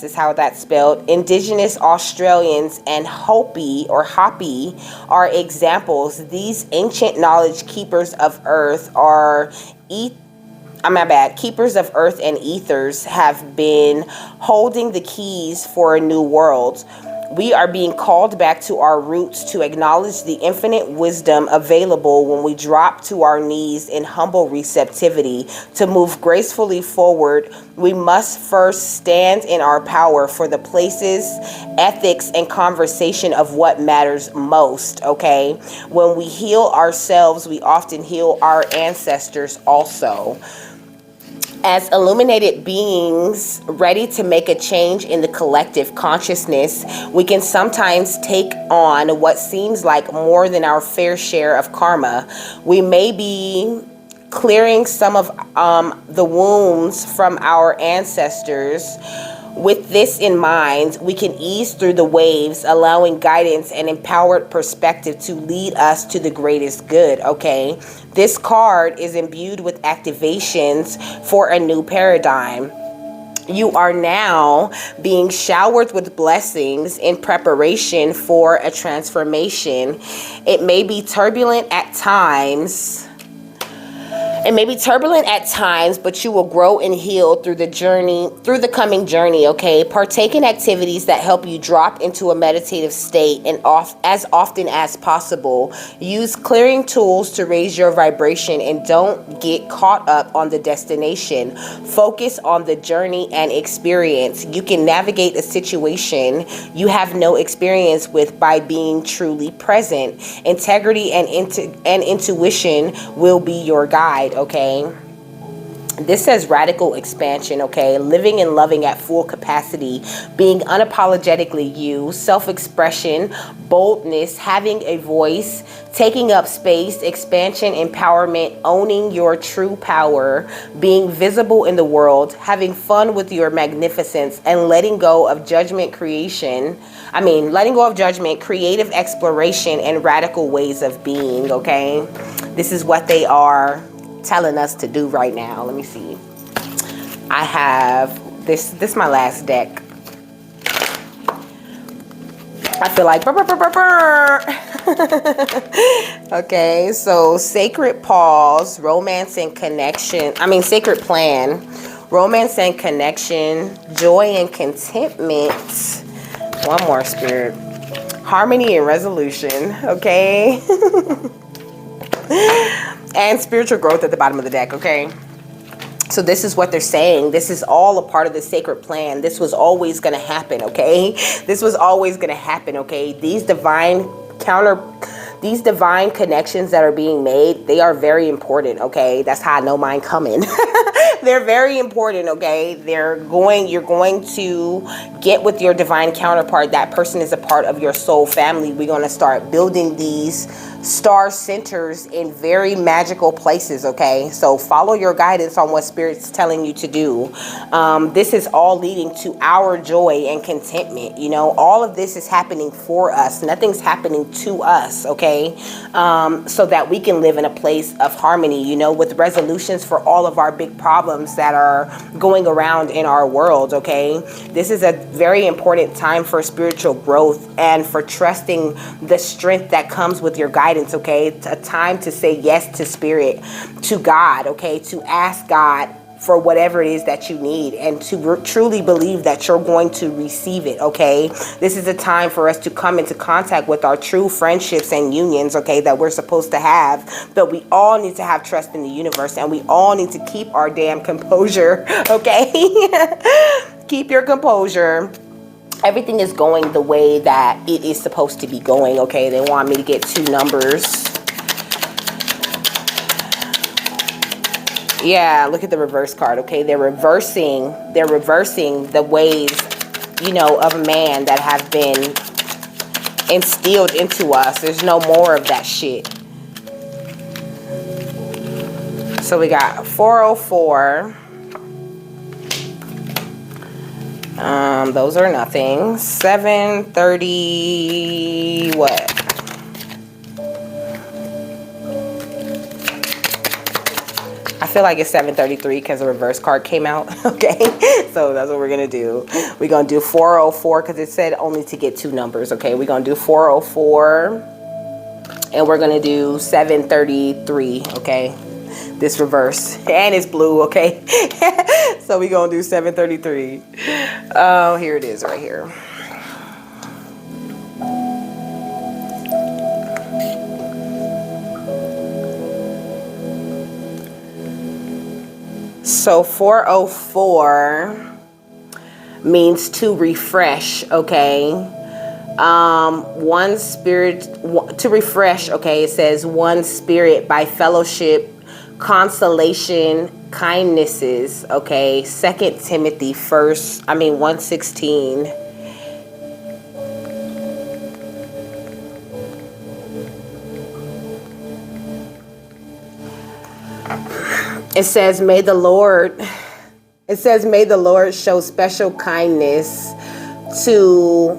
is how that's spelled, indigenous Australians, and Hopi are examples. These ancient knowledge keepers of earth keepers of earth and ethers have been holding the keys for a new world. We are being called back to our roots to acknowledge the infinite wisdom available when we drop to our knees in humble receptivity. To move gracefully forward, we must first stand in our power for the places, ethics, and conversation of what matters most, okay? When we heal ourselves, we often heal our ancestors also. As illuminated beings ready to make a change in the collective consciousness, we can sometimes take on what seems like more than our fair share of karma. We may be clearing some of the wounds from our ancestors With this in mind, we can ease through the waves, allowing guidance and empowered perspective to lead us to the greatest good, okay? This card is imbued with activations for a new paradigm. You are now being showered with blessings in preparation for a transformation. It may be turbulent at times. But you will grow and heal through the coming journey, okay? Partake in activities that help you drop into a meditative state and as often as possible. Use clearing tools to raise your vibration and don't get caught up on the destination. Focus on the journey and experience. You can navigate a situation you have no experience with by being truly present. Integrity and intuition will be your guide. Okay, this says radical expansion, okay? Living and loving at full capacity, being unapologetically you, self-expression, boldness, having a voice, taking up space, expansion, empowerment, owning your true power, being visible in the world, having fun with your magnificence, and letting go of judgment, creative exploration, and radical ways of being, okay? This is what they are telling us to do right now. Let me see. I have this is my last deck. I feel like okay, so sacred pause, romance and connection. Sacred plan, romance and connection, joy and contentment. One more, spirit. Harmony and resolution, okay? And spiritual growth at the bottom of the deck, okay? So this is what they're saying. This is all a part of the sacred plan. This was always going to happen, okay? This was always going to happen, okay? These divine connections that are being made, they are very important, okay? That's how I know mine coming. They're very important, okay? You're going to get with your divine counterpart. That person is a part of your soul family. We're going to start building these star centers in very magical places, okay? So follow your guidance on what Spirit's telling you to do. This is all leading to our joy and contentment. You know, all of this is happening for us. Nothing's happening to us, okay? So that we can live in a place of harmony, you know, with resolutions for all of our big problems that are going around in our world, okay? This is a very important time for spiritual growth and for trusting the strength that comes with your guidance. Okay, it's a time to say yes to Spirit, to God, okay, to ask God for whatever it is that you need and to truly believe that you're going to receive it, okay? This is a time for us to come into contact with our true friendships and unions, okay, that we're supposed to have. But we all need to have trust in the universe, and we all need to keep our damn composure, okay? Keep your composure. Everything is going the way that it is supposed to be going, okay? They want me to get 2 numbers. Yeah, look at the reverse card, okay? They're reversing the ways, you know, of man that have been instilled into us. There's no more of that shit. So we got 404. Those are nothing. 730, what? I feel like it's 733 because the reverse card came out. Okay, so that's what we're gonna do. We're gonna do 404 because it said only to get 2 numbers. Okay, we're gonna do 404 and we're gonna do 733. Okay, this reverse, and it's blue. Okay, so we're gonna do 733. Oh, here it is right here. So 404 means to refresh, okay? One spirit, to refresh, okay? It says one spirit by fellowship, consolation, kindnesses, okay? 2 Timothy 1:16. It says, may the Lord It says, may the Lord show special kindness to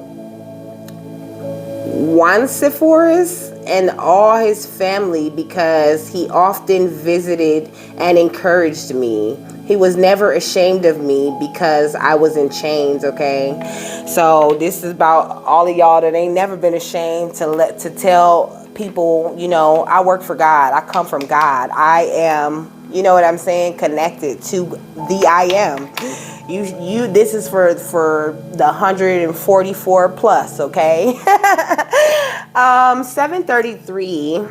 Onesiphorus and all his family, because he often visited and encouraged me. He was never ashamed of me because I was in chains, okay? So this is about all of y'all that ain't never been ashamed to tell people, you know, I work for God. I come from God. I am, you know what I'm saying, connected to the I am. You this is for the 144 plus, okay? 733.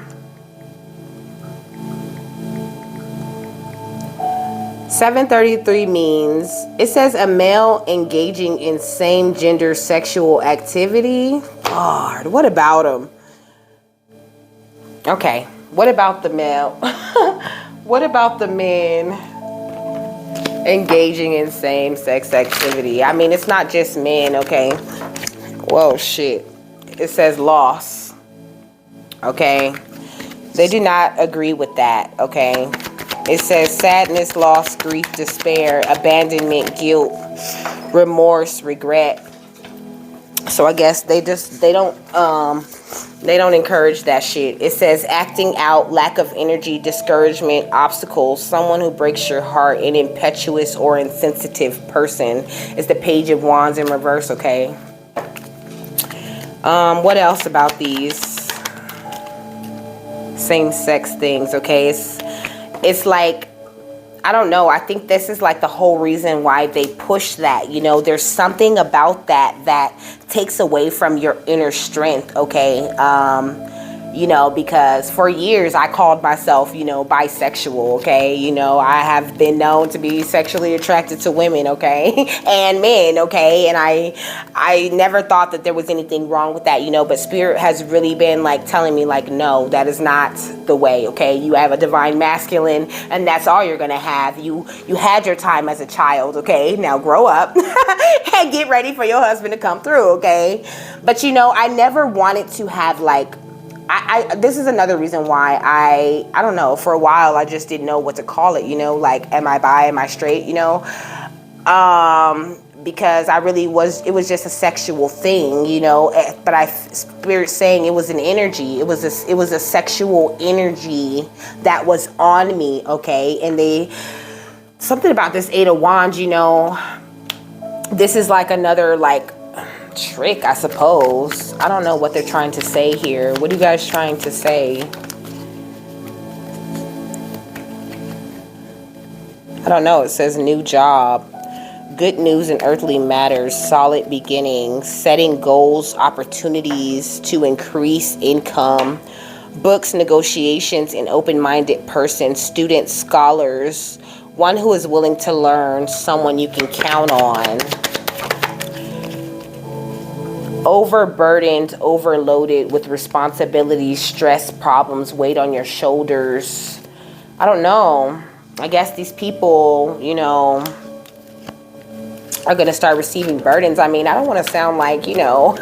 733 means, it says a male engaging in same gender sexual activity. Lord, what about him? Okay, what about the male? What about the men engaging in same-sex activity? I mean, it's not just men, okay? Whoa, shit. It says loss, okay? They do not agree with that, okay? It says sadness, loss, grief, despair, abandonment, guilt, remorse, regret. So I guess they don't encourage that shit. It says acting out, lack of energy, discouragement, obstacles, someone who breaks your heart, an impetuous or insensitive person. It's the Page of Wands in reverse, okay? What else about these same-sex things, okay? It's like, I don't know. I think this is like the whole reason why they push that. You know, there's something about that takes away from your inner strength, okay? You know, because for years I called myself, you know, bisexual, okay? You know, I have been known to be sexually attracted to women, okay? And men, okay? And I never thought that there was anything wrong with that, you know, but Spirit has really been like telling me like, no, that is not the way, okay? You have a divine masculine and that's all you're gonna have. You had your time as a child, okay? Now grow up and get ready for your husband to come through, okay? But you know, I never wanted to have like, this is another reason why I don't know, for a while I just didn't know what to call it, you know, like, am I bi, am I straight, you know, because I really was, it was just a sexual thing, you know, but Spirit saying it was an energy, it was a sexual energy that was on me, okay, and something about this Eight of Wands, you know, this is like another, like, trick, I suppose. I don't know what they're trying to say here. What are you guys trying to say? I don't know. It says new job, good news in earthly matters, solid beginnings, setting goals, opportunities to increase income, books, negotiations, an open-minded person, students, scholars, one who is willing to learn, someone you can count on. Overburdened, overloaded with responsibilities, stress, problems, weight on your shoulders. I don't know. I guess these people, you know, are going to start receiving burdens. I mean, I don't want to sound like, you know,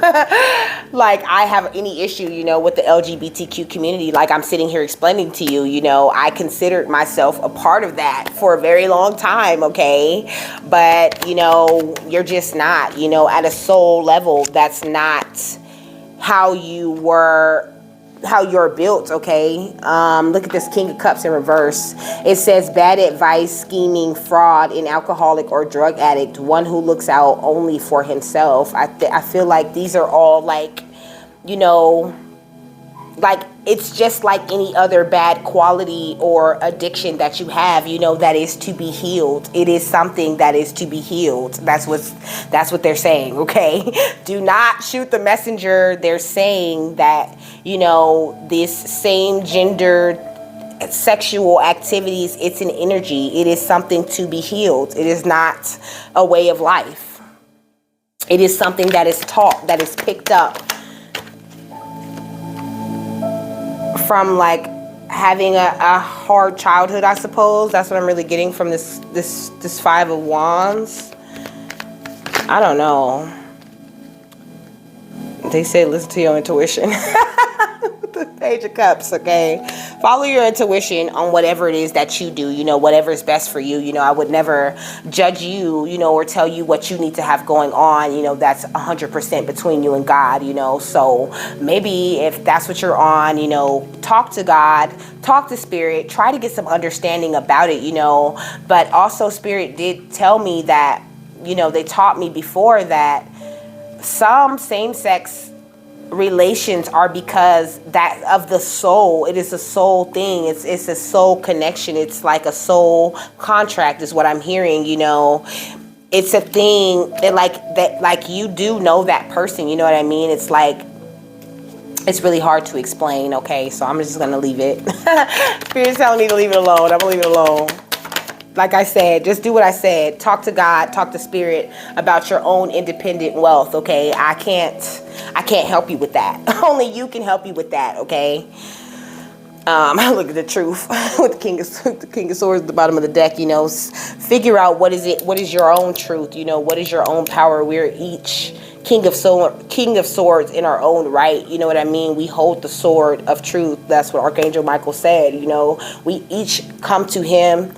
like I have any issue, you know, with the LGBTQ community. Like I'm sitting here explaining to you, you know, I considered myself a part of that for a very long time, okay? But, you know, you're just not, you know, at a soul level, that's not how you're built, okay? Look at this King of Cups in reverse. It says bad advice, scheming, fraud, an alcoholic or drug addict, one who looks out only for himself. I feel like these are all like, you know, like it's just like any other bad quality or addiction that you have, you know, that is to be healed. It is something that is to be healed. That's what they're saying, okay? Do not shoot the messenger. They're saying that, you know, this same gender sexual activities, it's an energy. It is something to be healed. It is not a way of life. It is something that is taught, that is picked up from like having a hard childhood, I suppose. That's what I'm really getting from this Five of Wands. I don't know. They say listen to your intuition. The Page of Cups, okay? Follow your intuition on whatever it is that you do, you know, whatever is best for you. You know, I would never judge you, you know, or tell you what you need to have going on. You know, that's 100% between you and God, you know. So maybe if that's what you're on, you know, talk to God, talk to Spirit, try to get some understanding about it, you know. But also Spirit did tell me that, you know, they taught me before that some same-sex relations are because that of the soul. It is a soul thing. It's a soul connection. It's like a soul contract is what I'm hearing, you know. It's a thing that like you do know that person, you know what I mean? It's like, it's really hard to explain, okay? So I'm just gonna leave it. Spirit's telling me to leave it alone. I'm gonna leave it alone. Like I said, just do what I said. Talk to God, talk to Spirit about your own independent wealth, okay? I can't help you with that. Only you can help you with that, okay? Look at the truth with the King of Swords at the bottom of the deck, you know. Figure out what is your own truth, you know, what is your own power. We're each King of Swords in our own right, you know what I mean? We hold the sword of truth. That's what Archangel Michael said, you know. We each come to him,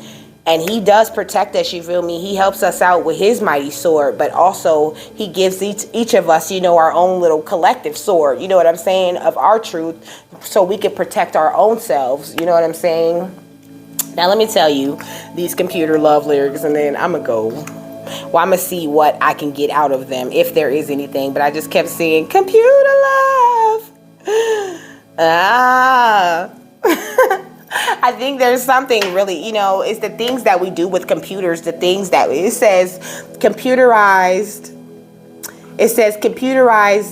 and he does protect us, you feel me? He helps us out with his mighty sword, but also he gives each of us, you know, our own little collective sword, you know what I'm saying, of our truth, so we can protect our own selves, you know what I'm saying? Now let me tell you these computer love lyrics, and then I'm gonna go. Well, I'm gonna see what I can get out of them, if there is anything, but I just kept saying, computer love. I think there's something really, you know, it's the things that we do with computers, the things that it says computerized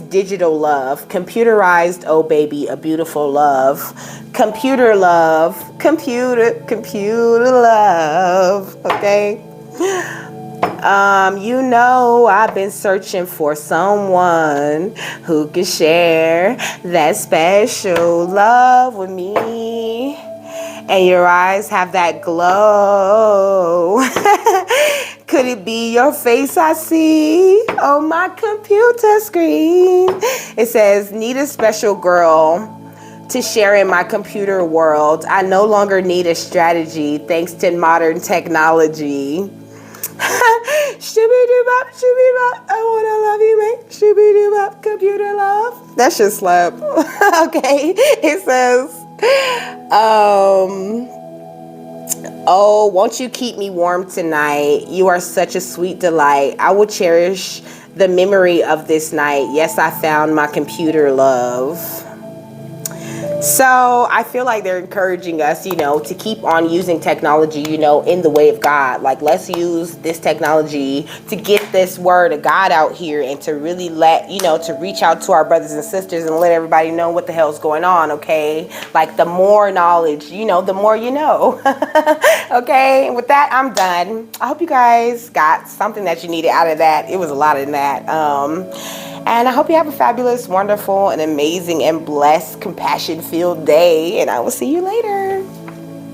digital love, computerized, oh baby, a beautiful love, computer love, computer love, okay? You know, I've been searching for someone who can share that special love with me. And your eyes have that glow. Could it be your face I see on my computer screen? It says, need a special girl to share in my computer world. I no longer need a strategy thanks to modern technology. Shooby-doo-bop, shooby-bop, I wanna love you, mate. Shooby-doo-bop, computer love. That should slap. Okay, it says, oh, won't you keep me warm tonight? You are such a sweet delight. I will cherish the memory of this night. Yes, I found my computer love. So I feel like they're encouraging us, you know, to keep on using technology, you know, in the way of God. Like, let's use this technology to get this word of God out here and to really let, you know, to reach out to our brothers and sisters and let everybody know what the hell's going on, okay? Like, the more knowledge, you know, the more you know. Okay, and with that, I'm done. I hope you guys got something that you needed out of that. It was a lot in that. And I hope you have a fabulous, wonderful, and amazing, and blessed, compassion-filled day. And I will see you later.